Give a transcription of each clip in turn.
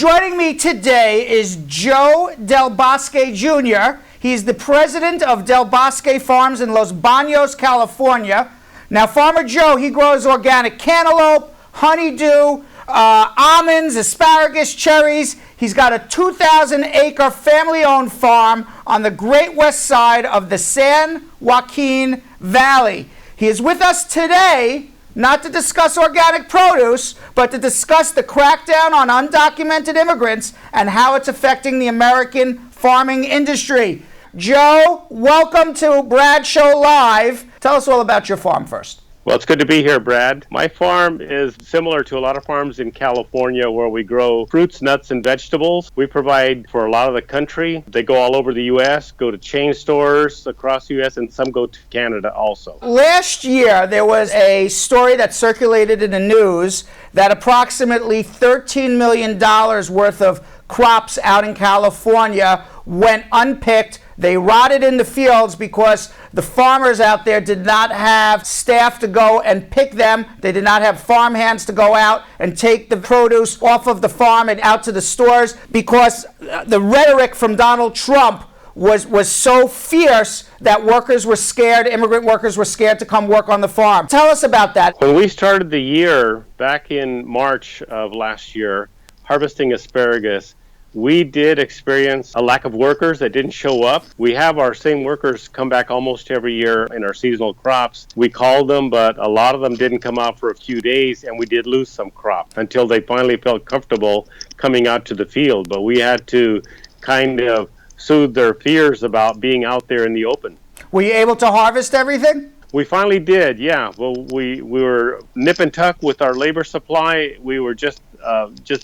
Joining me today is Joe Del Bosque Jr. He's the president of Del Bosque Farms in Los Banos, California. Now, Farmer Joe, he grows organic cantaloupe, honeydew, almonds, asparagus, cherries. He's got a 2,000-acre family-owned farm on the Great West Side of the San Joaquin Valley. He is with us today not to discuss organic produce, but to discuss the crackdown on undocumented immigrants and how it's affecting the American farming industry. Joe, welcome to Brad Show Live. Tell us all about your farm first. Well, it's good to be here, Brad. My farm is similar to a lot of farms in California where we grow fruits, nuts, and vegetables. We provide for a lot of the country. They go all over the U.S., go to chain stores across the U.S., and some go to Canada also. Last year, there was a story that circulated in the news that approximately $13 million worth of crops out in California went unpicked. They rotted in the fields because the farmers out there did not have staff to go and pick them. They did not have farm hands to go out and take the produce off of the farm and out to the stores because the rhetoric from Donald Trump was so fierce that workers were scared, immigrant workers were scared to come work on the farm. Tell us about that. When we started the year back in March of last year, harvesting asparagus, we did experience a lack of workers that didn't show up. We have our same workers come back almost every year in our seasonal crops. We called them, but a lot of them didn't come out for a few days, and we did lose some crop until they finally felt comfortable coming out to the field. But we had to kind of soothe their fears about being out there in the open. Were you able to harvest everything? We finally did, yeah. Well, we were nip and tuck with our labor supply. We were just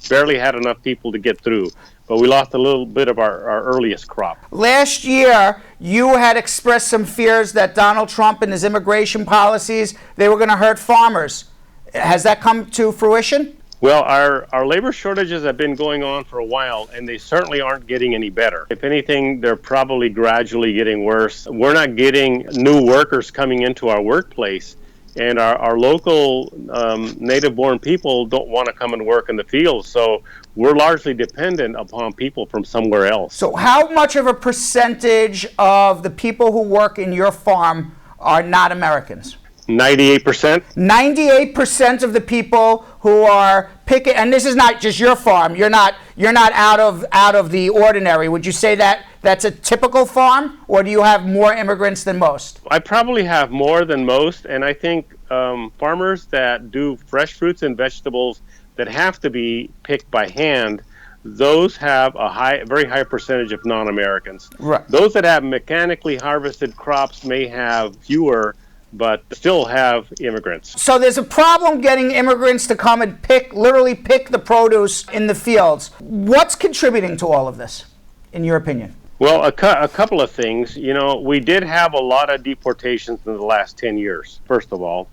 barely had enough people to get through. But we lost a little bit of our earliest crop. Last year, you had expressed some fears that Donald Trump and his immigration policies, they were going to hurt farmers. Has that come to fruition? Well, our labor shortages have been going on for a while, and they certainly aren't getting any better. If anything, they're probably gradually getting worse. We're not getting new workers coming into our workplace. And our local native-born people don't want to come and work in the fields, so we're largely dependent upon people from somewhere else. So how much of a percentage of the people who work in your farm are not Americans? 98%. 98% of the people who are picking, and this is not just your farm. You're not out of the ordinary. Would you say that that's a typical farm, or do you have more immigrants than most? I probably have more than most, and I think farmers that do fresh fruits and vegetables that have to be picked by hand, those have a very high percentage of non-Americans. Right. Those that have mechanically harvested crops may have fewer, but still have immigrants. So there's a problem getting immigrants to come and literally pick the produce in the fields. What's contributing to all of this, in your opinion? Well, a couple of things. You know, we did have a lot of deportations in the last 10 years, first of all.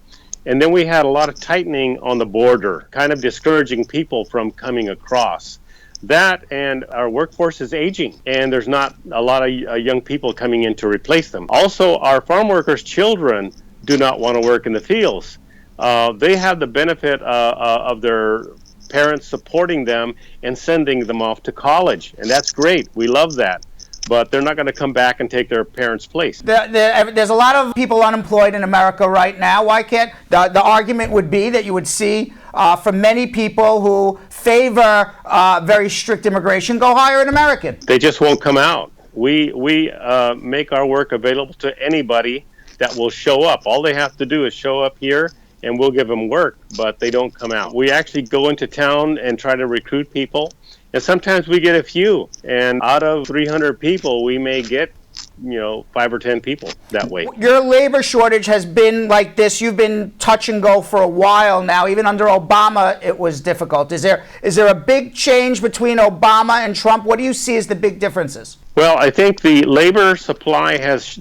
And then we had a lot of tightening on the border, kind of discouraging people from coming across. That and our workforce is aging, and there's not a lot of young people coming in to replace them. Also, our farm workers' children do not want to work in the fields. They have the benefit of their parents supporting them and sending them off to college, and that's great. We love that. But they're not going to come back and take their parents' place. There's a lot of people unemployed in America right now. Why can't the argument would be that you would see from many people who favor very strict immigration go hire an American? They just won't come out. We make our work available to anybody that will show up. All they have to do is show up here, and we'll give them work, but they don't come out. We actually go into town and try to recruit people. And sometimes we get a few, and out of 300 people, we may get, 5 or 10 people that way. Your labor shortage has been like this. You've been touch and go for a while now. Even under Obama, it was difficult. Is there a big change between Obama and Trump? What do you see as the big differences? Well, I think the labor supply has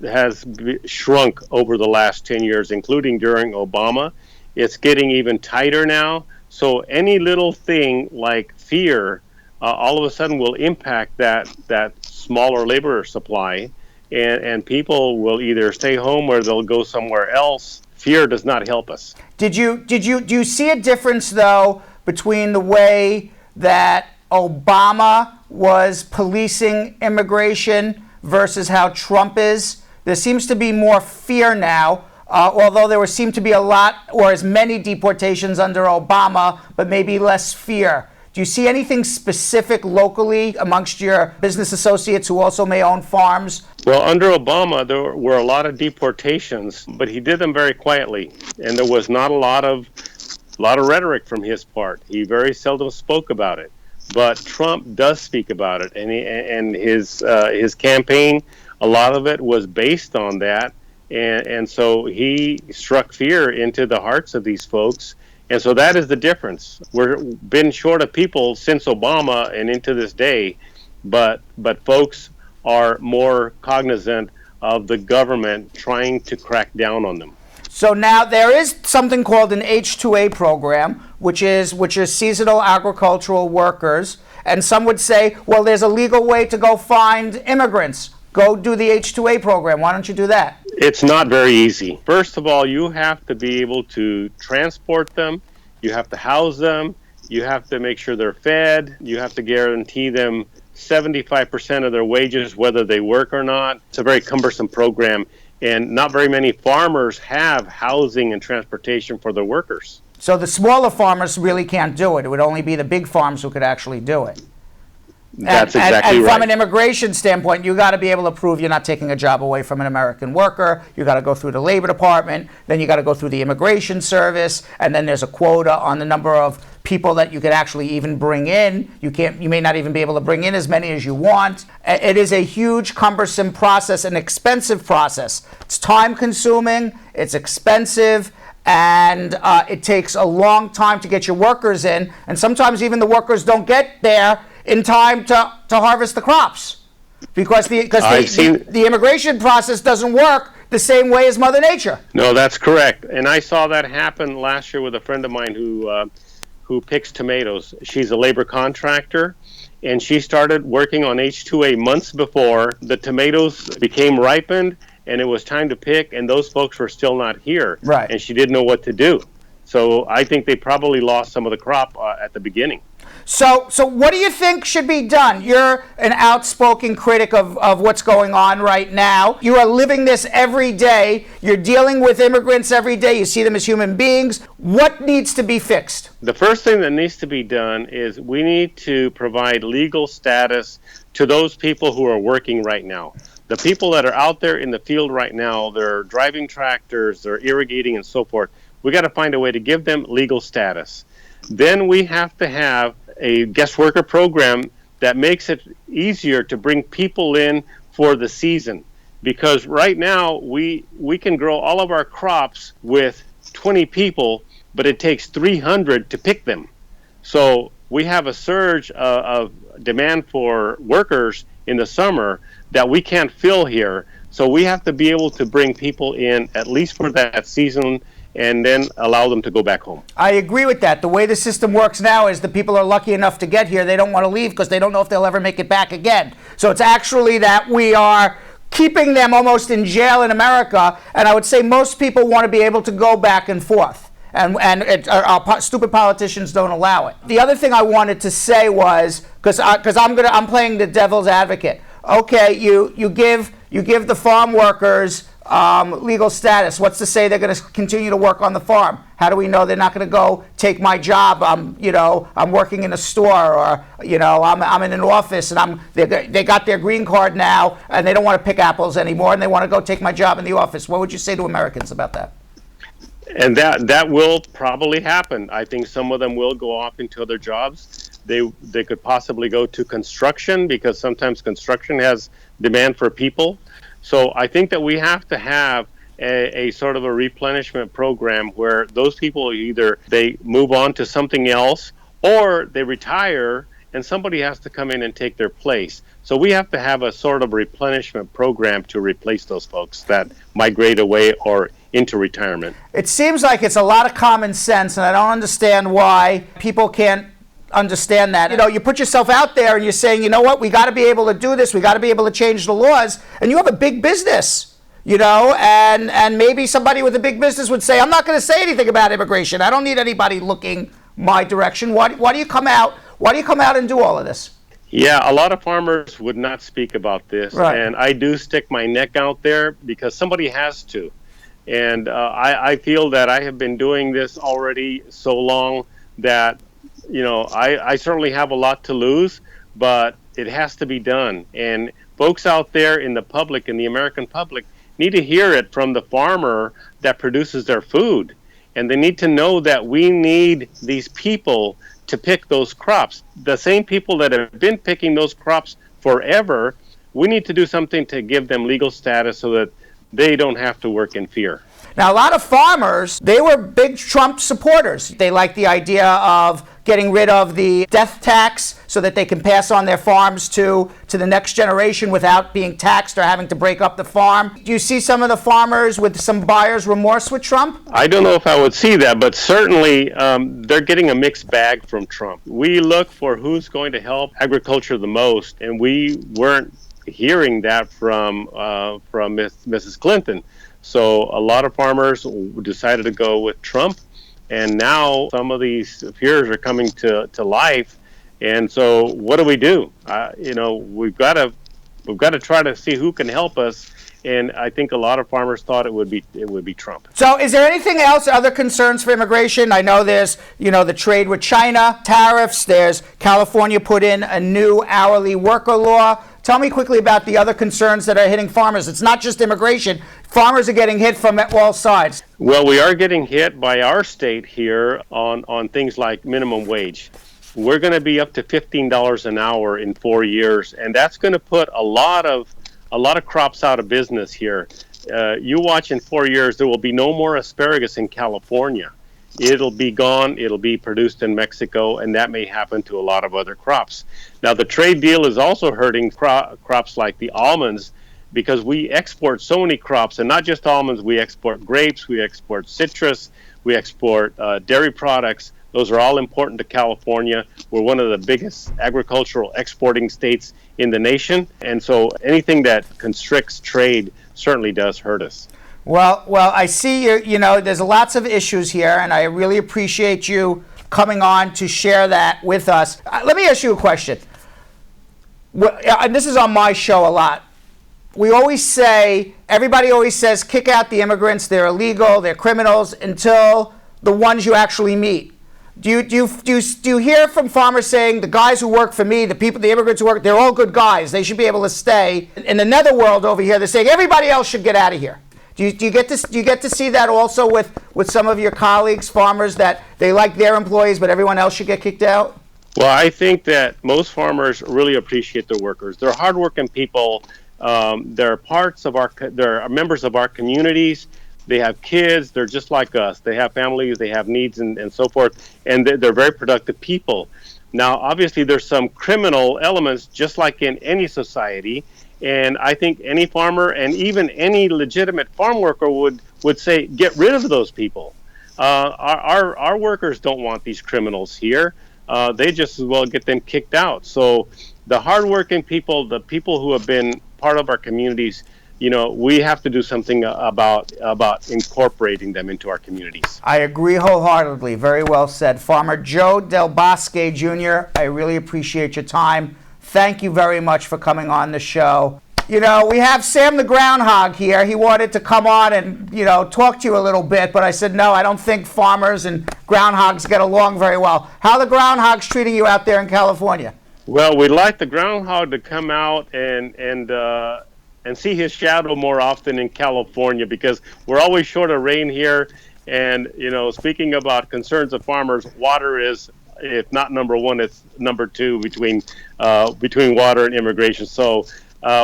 shrunk over the last 10 years, including during Obama. It's getting even tighter now. So any little thing like fear all of a sudden will impact that smaller labor supply, and people will either stay home or they'll go somewhere else. Fear does not help us. Do you see a difference though between the way that Obama was policing immigration versus how Trump is? There seems to be more fear now, although there seem to be a lot or as many deportations under Obama, but maybe less fear. Do you see anything specific locally amongst your business associates who also may own farms? Well, under Obama, there were a lot of deportations, but he did them very quietly, and there was not a lot of rhetoric from his part. He very seldom spoke about it. But Trump does speak about it, and his campaign, a lot of it was based on that, and so he struck fear into the hearts of these folks. And so that is the difference. We've been short of people since Obama and into this day, but folks are more cognizant of the government trying to crack down on them. So now there is something called an H-2A program, which is seasonal agricultural workers. And some would say, well, there's a legal way to go find immigrants. Go do the H-2A program. Why don't you do that? It's not very easy. First of all, you have to be able to transport them. You have to house them. You have to make sure they're fed. You have to guarantee them 75% of their wages, whether they work or not. It's a very cumbersome program, and not very many farmers have housing and transportation for their workers. So the smaller farmers really can't do it. It would only be the big farms who could actually do it. That's exactly and right. from an immigration standpoint, you got to be able to prove you're not taking a job away from an American worker. You got to go through the Labor Department, then you got to go through the Immigration Service, and then there's a quota on the number of people that you could actually even bring in. You may not even be able to bring in as many as you want. It is a huge, cumbersome process, an expensive process. It's time-consuming, it's expensive, and it takes a long time to get your workers in, and sometimes even the workers don't get there in time to harvest the crops, because the immigration process doesn't work the same way as Mother Nature. No, that's correct. And I saw that happen last year with a friend of mine who picks tomatoes. She's a labor contractor, and she started working on H-2A months before the tomatoes became ripened, and it was time to pick, and those folks were still not here. Right. And she didn't know what to do. So I think they probably lost some of the crop at the beginning. So what do you think should be done? You're an outspoken critic of what's going on right now. You are living this every day. You're dealing with immigrants every day. You see them as human beings. What needs to be fixed? The first thing that needs to be done is we need to provide legal status to those people who are working right now. The people that are out there in the field right now, they're driving tractors, they're irrigating and so forth. We got to find a way to give them legal status. Then we have to have a guest worker program that makes it easier to bring people in for the season. Because right now we can grow all of our crops with 20 people, but it takes 300 to pick them. So we have a surge of demand for workers in the summer that we can't fill here. So we have to be able to bring people in at least for that season and then allow them to go back home. I agree with that. The way the system works now is the people are lucky enough to get here. They don't want to leave because they don't know if they'll ever make it back again. So it's actually that we are keeping them almost in jail in America, and I would say most people want to be able to go back and forth. And our stupid politicians don't allow it. The other thing I wanted to say was, because I'm playing the devil's advocate. Okay, you give the farm workers legal status. What's to say they're going to continue to work on the farm? How do we know they're not going to go take my job? I'm working in a store, or I'm in an office, and they got their green card now, and they don't want to pick apples anymore, and they want to go take my job in the office. What would you say to Americans about that? And that will probably happen. I think some of them will go off into other jobs. They could possibly go to construction, because sometimes construction has demand for people. So I think that we have to have a sort of a replenishment program where those people either they move on to something else or they retire and somebody has to come in and take their place. So we have to have a sort of replenishment program to replace those folks that migrate away or into retirement. It seems like it's a lot of common sense, and I don't understand why people can't understand that. You put yourself out there and you're saying, you know what, we got to be able to do this, we got to be able to change the laws, and you have a big business, and maybe somebody with a big business would say, I'm not going to say anything about immigration. I don't need anybody looking my direction. Why do you come out Why do you come out and do all of this? Yeah, a lot of farmers would not speak about this, Right. and I do stick my neck out there because somebody has to. And I feel that I have been doing this already so long that, I certainly have a lot to lose, but it has to be done. And folks out there in the public, in the American public, need to hear it from the farmer that produces their food. And they need to know that we need these people to pick those crops. The same people that have been picking those crops forever, we need to do something to give them legal status so that they don't have to work in fear. Now, a lot of farmers, they were big Trump supporters. They like the idea of getting rid of the death tax so that they can pass on their farms to the next generation without being taxed or having to break up the farm. Do you see some of the farmers with some buyer's remorse with Trump? I don't know if I would see that, but certainly they're getting a mixed bag from Trump. We look for who's going to help agriculture the most, and we weren't hearing that from Mrs. Clinton. So a lot of farmers decided to go with Trump, and now some of these fears are coming to life. And so, what do? We've got to try to see who can help us. And I think a lot of farmers thought it would be Trump. So is there anything else, other concerns for immigration? I know there's, the trade with China, tariffs, there's California put in a new hourly worker law. Tell me quickly about the other concerns that are hitting farmers. It's not just immigration. Farmers are getting hit from all sides. Well, we are getting hit by our state here on things like minimum wage. We're going to be up to $15 an hour in 4 years, and that's going to put a lot of crops out of business here. You watch in 4 years, there will be no more asparagus in California. It'll be gone. It'll be produced in Mexico, and that may happen to a lot of other crops. Now, the trade deal is also hurting crops like the almonds, because we export so many crops, and not just almonds. We export grapes, we export citrus, we export dairy products. Those are all important to California. We're one of the biggest agricultural exporting states in the nation, and so anything that constricts trade certainly does hurt us. Well, I see there's lots of issues here, and I really appreciate you coming on to share that with us. Let me ask you a question. And this is on my show a lot. Everybody always says, kick out the immigrants, they're illegal, they're criminals, until the ones you actually meet. Do you hear from farmers saying, the guys who work for me, the immigrants who work, they're all good guys, they should be able to stay? In the netherworld over here, they're saying everybody else should get out of here. Do you get to see that also with some of your colleagues, farmers, that they like their employees, but everyone else should get kicked out? Well, I think that most farmers really appreciate their workers. They're hardworking people. They're they're members of our communities. They have kids. They're just like us. They have families. They have needs and so forth. And they're very productive people. Now, obviously, there's some criminal elements, just like in any society. And I think any farmer and even any legitimate farm worker would say, get rid of those people. Our workers don't want these criminals here. They just as well get them kicked out. So the hardworking people, the people who have been part of our communities, we have to do something about incorporating them into our communities. I agree wholeheartedly. Very well said. Farmer Joe Del Bosque Jr., I really appreciate your time. Thank you very much for coming on the show. We have Sam the Groundhog here. He wanted to come on and, talk to you a little bit, but I said, no, I don't think farmers and groundhogs get along very well. How are the groundhogs treating you out there in California? Well, we'd like the groundhog to come out and see his shadow more often in California, because we're always short of rain here. And, speaking about concerns of farmers, water is, if not number one, it's number two between water and immigration. So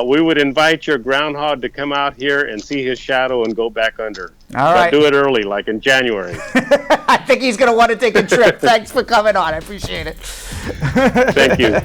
we would invite your groundhog to come out here and see his shadow and go back under. All right. But do it early, like in January. I think he's going to want to take a trip. Thanks for coming on. I appreciate it. Thank you.